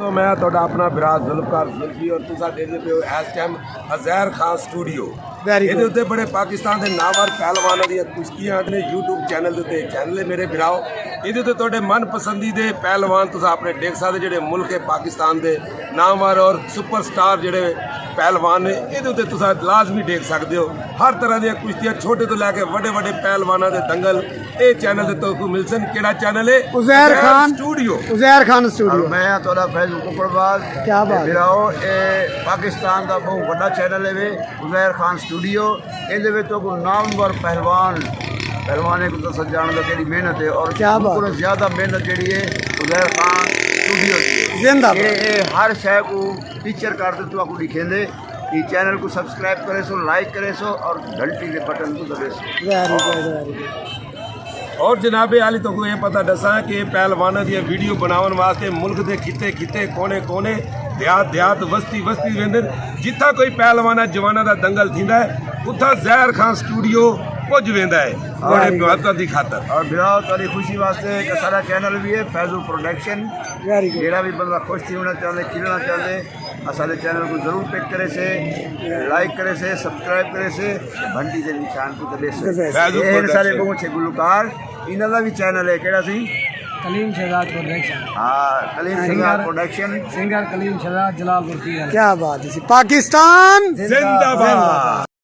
तो मैं थोड़ा अपना विराज जुल्फकार जुल्फी और तुसा देखते पे हो इस टाइम अज़हर खान स्टूडियो ਇਹਦੇ ਉੱਤੇ ਬੜੇ ਪਾਕਿਸਤਾਨ ਦੇ ਨਾਮਵਰ ਪਹਿਲਵਾਨਾਂ ਦੀਆਂ ਕੁਸ਼ਤੀਆਂ ਨੇ YouTube ਚੈਨਲ ਦੇ ਉੱਤੇ ਚੈਨਲ ਹੈ ਮੇਰੇ ਭਰਾਓ। ਇਹਦੇ ਉੱਤੇ ਤੁਹਾਡੇ ਮਨਪਸੰਦੀ ਦੇ ਪਹਿਲਵਾਨ ਤੁਸੀਂ ਆਪਣੇ ਦੇਖ ਸਕਦੇ ਜਿਹੜੇ ਮੁਲਕ ਹੈ ਪਾਕਿਸਤਾਨ ਦੇ ਨਾਮਵਰ ਔਰ ਸੁਪਰਸਟਾਰ ਜਿਹੜੇ ਪਹਿਲਵਾਨ ਨੇ ਇਹਦੇ ਉੱਤੇ ਤੁਸੀਂ ਲਾਜ਼ਮੀ ਦੇਖ ਸਕਦੇ ਹੋ। ਹਰ ਤਰ੍ਹਾਂ ਦੀਆਂ ਕੁਸ਼ਤੀਆਂ ਛੋਟੇ ਤੋਂ ਲੈ ਕੇ ਵੱਡੇ ਵੱਡੇ ਪਹਿਲਵਾਨਾਂ ਦੇ ਦੰਗਲ ਇਹ ਚੈਨਲ ਦੇ ਤੋਂ ਮਿਲ ਸਨ। ਕਿਹੜਾ ਚੈਨਲ ਹੈ? उज़ैर खान स्टूडियो। उज़ैर खान स्टूडियो। मैं थोड़ा फैज कुकड़बाज क्या बात है। फिराओ पाकिस्तान का बहुत बड़ा चैनल है उज़ैर खान स्टूडियो। ये को नामवर पहलवान को तो सजाने का केड़ी मेहनत है और क्या बात है। ज़्यादा मेहनत जी है उज़ैर खान स्टूडियो जिंदाबाद। ये हर शय को पिक्चर करते तो आपको दिखेंगे कि चैनल को सब्सक्राइब करे सो, लाइक करे सो और घंटी के बटन को दबे सो। Very good very good. और जनाबे आली तो ये पता दसा कि पहलवानों दी वीडियो बनाने वास्ते मुल्क के खिते खिते कोने कोने देहात देहात बस्ती बस्ती वेंदे जिथा कोई पहलवाना जवाना का दंगल थींदा है उथा ज़हर खान स्टूडियो पुज वेंदा है बड़े महत्व की खातर। और बिराओ तारी खुशी वास्ते एक सारा चैनल भी है फैजू प्रोडक्शन। Very good. जेड़ा भी बंदा खुश थी होना चाहते खिलना चाहते असारे चैनल को जरूर पिक करे से, लाइक करे से, सब्सक्राइब करे से, घंटी से निशान को दबे से। ये सारे को छे गुलकार इन्हां दा भी चैनल है केड़ा सी कलीम शहजाद प्रोडक्शन। हां कलीम शहजाद प्रोडक्शन सिंगर कलीम शहजाद जलालपुर की। क्या बात है। पाकिस्तान जिंदाबाद।